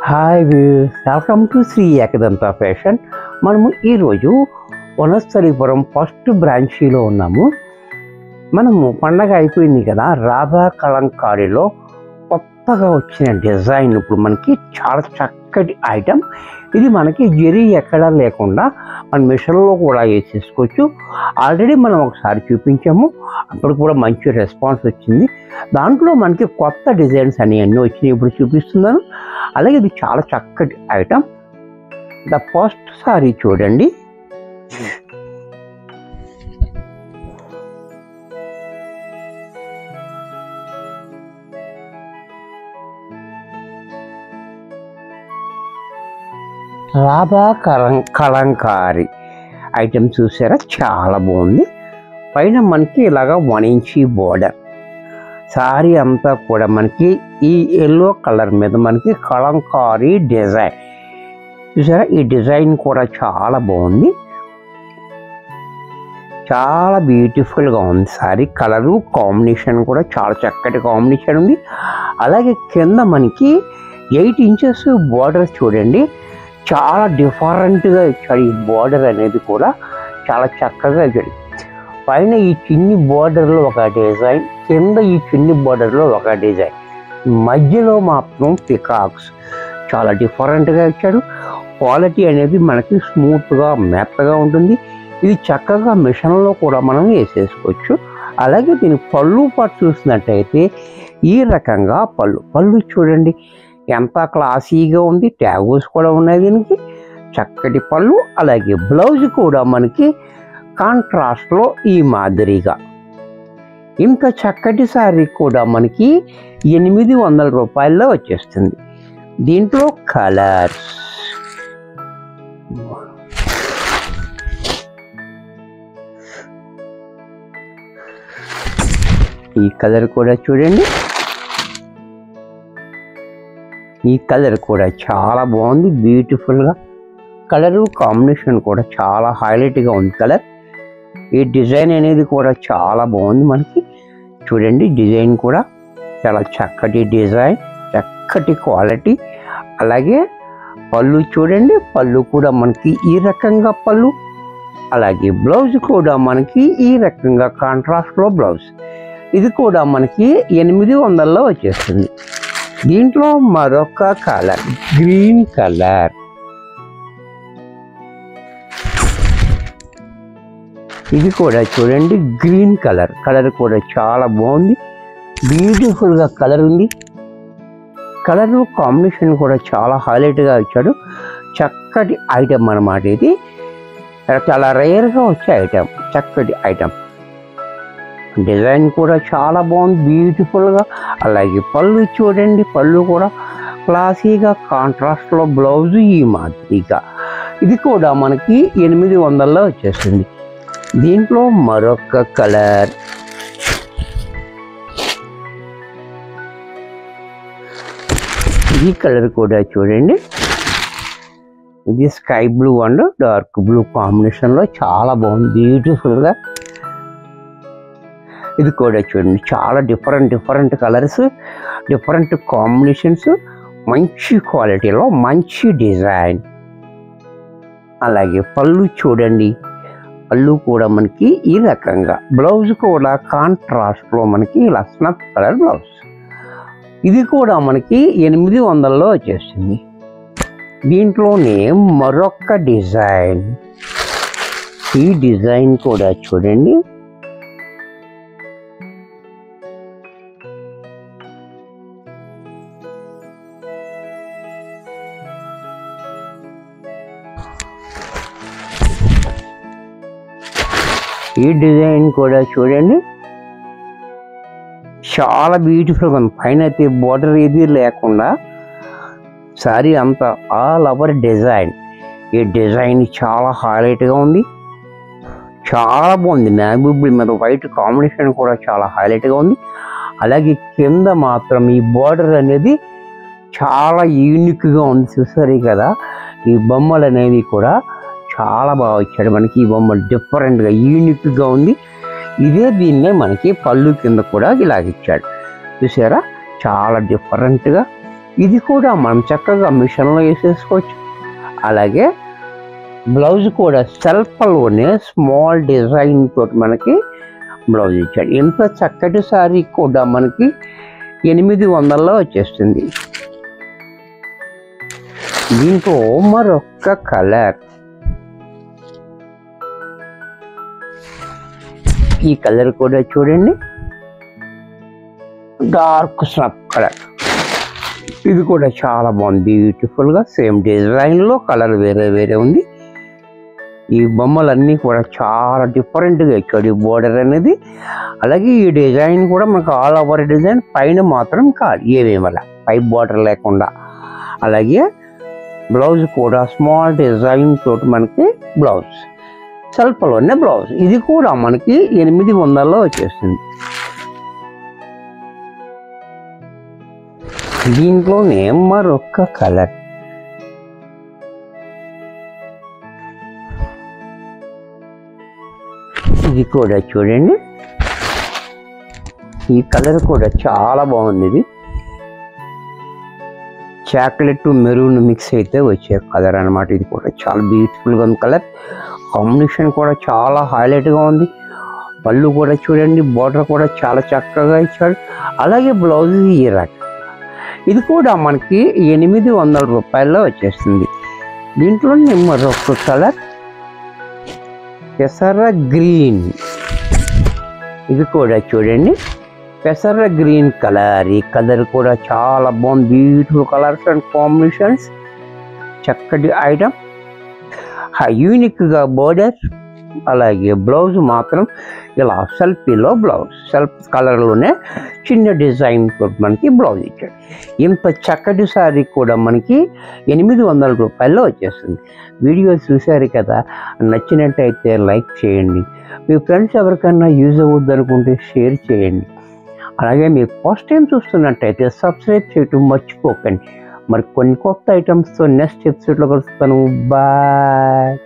Hi views, welcome to Shri Ekadanta fashion. మనము ఈరోజు Vanasthalipuram first బ్రాంచీలో ఉన్నాము. మనము పండగ అయిపోయింది కదా, రాధా కలంకారీలో కొత్తగా వచ్చిన డిజైన్ ఇప్పుడు మనకి చాలా చక్కటి ఐటమ్. ఇది మనకి జరీ ఎక్కడా లేకుండా మన మిషన్లో కూడా వేసేసుకోవచ్చు. ఆల్రెడీ మనం ఒకసారి చూపించాము, అప్పుడు కూడా మంచి రెస్పాన్స్ వచ్చింది. దాంట్లో మనకి కొత్త డిజైన్స్ అన్నీ వచ్చినాయి, ఇప్పుడు చూపిస్తున్నాను. అలాగే ఇది చాలా చక్కటి ఐటమ్. ద ఫస్ట్ సారీ చూడండి. రాధా కలంకారీ ఐటమ్ చూసారా, చాలా బాగుంది. పైన మనకి ఇలాగా 1 ఇంచ్ బోర్డర్. సారీ అంతా కూడా మనకి ఈ ఎల్లో కలర్ మీద మనకి కలంకారీ డిజైన్ చూసారా. ఈ డిజైన్ కూడా చాలా బాగుంది, చాలా బ్యూటిఫుల్గా ఉంది. సారీ కలరు కాంబినేషన్ కూడా చాలా చక్కటి కాంబినేషన్ ఉంది. అలాగే కింద మనకి 8 ఇంచెస్ బోర్డర్ చూడండి, చాలా డిఫరెంట్గా ఇచ్చాడు. ఈ బోర్డర్ అనేది కూడా చాలా చక్కగా ఇచ్చాడు. పైన ఈ చిన్ని బోర్డర్లో ఒక డిజైన్, కింద ఈ చిన్ని బోర్డర్లో ఒక డిజైన్, మధ్యలో మాత్రం పికాక్స్. చాలా డిఫరెంట్గా ఇచ్చాడు. క్వాలిటీ అనేది మనకి స్మూత్గా మెత్తగా ఉంటుంది. ఇది చక్కగా మిషన్లో కూడా మనం వేసేసుకోవచ్చు. అలాగే దీని పళ్ళు పాటు చూసినట్టయితే ఈ రకంగా పళ్ళు చూడండి ఎంత క్లాసీగా ఉంది. ట్యాగోస్ కూడా ఉన్నాయి దీనికి, చక్కటి పళ్ళు. అలాగే బ్లౌజ్ కూడా మనకి కాంట్రాస్ట్లో ఈ మాదిరిగా. ఇంత చక్కటి శారీ కూడా మనకి 800 రూపాయల్లో వచ్చేస్తుంది. దీంట్లో కలర్స్ ఈ కలర్ కూడా చూడండి, ఈ కలర్ కూడా చాలా బాగుంది, బ్యూటిఫుల్గా. కలరు కాంబినేషన్ కూడా చాలా హైలైట్గా ఉంది కలర్. ఈ డిజైన్ అనేది కూడా చాలా బాగుంది మనకి చూడండి. డిజైన్ కూడా చాలా చక్కటి డిజైన్, చక్కటి క్వాలిటీ. అలాగే పళ్ళు చూడండి, పళ్ళు కూడా మనకి ఈ రకంగా పళ్ళు. అలాగే బ్లౌజ్ కూడా మనకి ఈ రకంగా కాంట్రాస్ట్లో బ్లౌజ్. ఇది కూడా మనకి 800లో వచ్చేస్తుంది. దీంట్లో మరొక కలర్ గ్రీన్ కలర్. ఇది కూడా చూడండి గ్రీన్ కలర్. కలర్ కూడా చాలా బాగుంది, బ్యూటిఫుల్గా కలర్ ఉంది. కలర్ కాంబినేషన్ కూడా చాలా హైలైట్గా ఇచ్చాడు. చక్కటి ఐటమ్ అన్నమాట. ఇది చాలా రేర్గా వచ్చే ఐటమ్, చక్కటి ఐటమ్. డిజైన్ కూడా చాలా బాగుంది, బ్యూటిఫుల్గా. అలాగే పళ్ళు చూడండి, పళ్ళు కూడా క్లాసీగా కాంట్రాస్ట్లో బ్లౌజ్ ఈ మాదిరిగా. ఇది కూడా మనకి 800లో వచ్చేస్తుంది. దీంట్లో మరొక కలర్ ఈ కలర్ కూడా చూడండి, ఇది sky blue and dark blue కాంబినేషన్లో చాలా బాగుంది, బ్యూటిఫుల్గా. ఇది కూడా చూడండి, చాలా డిఫరెంట్ కలర్స్, డిఫరెంట్ కాంబినేషన్స్, మంచి క్వాలిటీలో మంచి డిజైన్. అలాగే పళ్ళు చూడండి, పళ్ళు కూడా మనకి ఈ రకంగా. బ్లౌజ్ కూడా కాంట్రాస్ట్లో మనకి లస్నత్ కలర్ బ్లౌజ్. ఇది కూడా మనకి 800లో వచ్చేస్తుంది. దీంట్లోనే మరొక డిజైన్. ఈ డిజైన్ కూడా చూడండి, ఈ డిజైన్ కూడా చూడండి చాలా బ్యూటిఫుల్గా ఉంది. పైన అయితే బోర్డర్ ఏది లేకుండా సారీ అంతా ఆల్ ఓవర్ డిజైన్. ఈ డిజైన్ చాలా హైలైట్గా ఉంది, చాలా బాగుంది. నేవీ బ్లూ మీద వైట్ కాంబినేషన్ కూడా చాలా హైలైట్గా ఉంది. అలాగే కింద మాత్రం ఈ బోర్డర్ అనేది చాలా యూనిక్గా ఉంది. చూసారు కదా, ఈ బొమ్మలు అనేవి కూడా చాలా బాగా ఇచ్చాడు మనకి. ఈ బొమ్మ డిఫరెంట్గా యూనిక్గా ఉంది. ఇదే దీన్నే మనకి పళ్ళు కింద కూడా ఇలాగిచ్చాడు చూసారా, చాలా డిఫరెంట్గా ఇది కూడా మనం చక్కగా మిషన్లో వేసేసుకోవచ్చు. అలాగే బ్లౌజ్ కూడా సెల్ఫ్లోనే స్మాల్ డిజైన్ తోటి మనకి బ్లౌజ్ ఇచ్చాడు. ఇంత చక్కటి శారీ కూడా మనకి 800లో వచ్చేస్తుంది. దీంట్లో మరొక్క కలర్, ఈ కలర్ కూడా చూడండి, డార్క్ స్నఫ్ కలర్. ఇది కూడా చాలా బాగుంది, బ్యూటిఫుల్గా సేమ్ డిజైన్లో కలర్ వేరే వేరే ఉంది. ఈ బొమ్మలన్నీ కూడా చాలా డిఫరెంట్గా ఇచ్చాడు ఈ బోర్డర్ అనేది. అలాగే ఈ డిజైన్ కూడా మనకు ఆల్ ఓవర్ డిజైన్, పైన మాత్రం కాదు ఏమేమలా పై బోర్డర్ లేకుండా. అలాగే బ్లౌజ్ కూడా స్మాల్ డిజైన్ తోటి మనకి బ్లౌజ్, సెల్ఫ్లోనే బ్లౌజ్. ఇది కూడా మనకి 800లో వచ్చేస్తుంది. దీంట్లోనే మరొక కలర్, ఇది కూడా చూడండి, ఈ కలర్ కూడా చాలా బాగుంది. ఇది చాక్లెట్ మెరూన్ మిక్స్ అయితే వచ్చే కలర్ అనమాట. ఇది కూడా చాలా బ్యూటిఫుల్గా ఉంది కలర్ కాంబినేషన్, కూడా చాలా హైలైట్గా ఉంది. పళ్ళు కూడా చూడండి, బార్డర్ కూడా చాలా చక్కగా ఇచ్చాడు. అలాగే బ్లౌజ్ ఈ రకం, ఇది కూడా మనకి 800 రూపాయల్లో వచ్చేస్తుంది. దీంట్లో మరొక కలర్ పెసర గ్రీన్, ఇది కూడా చూడండి పెసర గ్రీన్ కలర్. ఈ కలర్ కూడా చాలా బాగుంది, బ్యూటిఫుల్ కలర్స్ అండ్ కాంబినేషన్స్, చక్కటి ఐటమ్, యూనిక్గా బోర్డర్. అలాగే బ్లౌజ్ మాత్రం ఇలా సెల్ఫీలో బ్లౌజ్, సెల్ఫ్ కలర్లోనే చిన్న డిజైన్ మనకి బ్లౌజ్ ఇచ్చాడు. ఇంత చక్కటి శారీ కూడా మనకి 800 రూపాయల్లో వచ్చేస్తుంది. వీడియో చూశారు కదా, నచ్చినట్టయితే లైక్ చేయండి, మీ ఫ్రెండ్స్ ఎవరికైనా యూజ్ అవ్వద్దు అనుకుంటే షేర్ చేయండి. అలాగే మీరు ఫస్ట్ టైం చూస్తున్నట్టయితే సబ్స్క్రైబ్ చేయటం మర్చిపోకండి. మరి కొన్ని కొత్త ఐటమ్స్తో నెక్స్ట్ ఎపిసోడ్లో కలుస్తాను. బాయ్.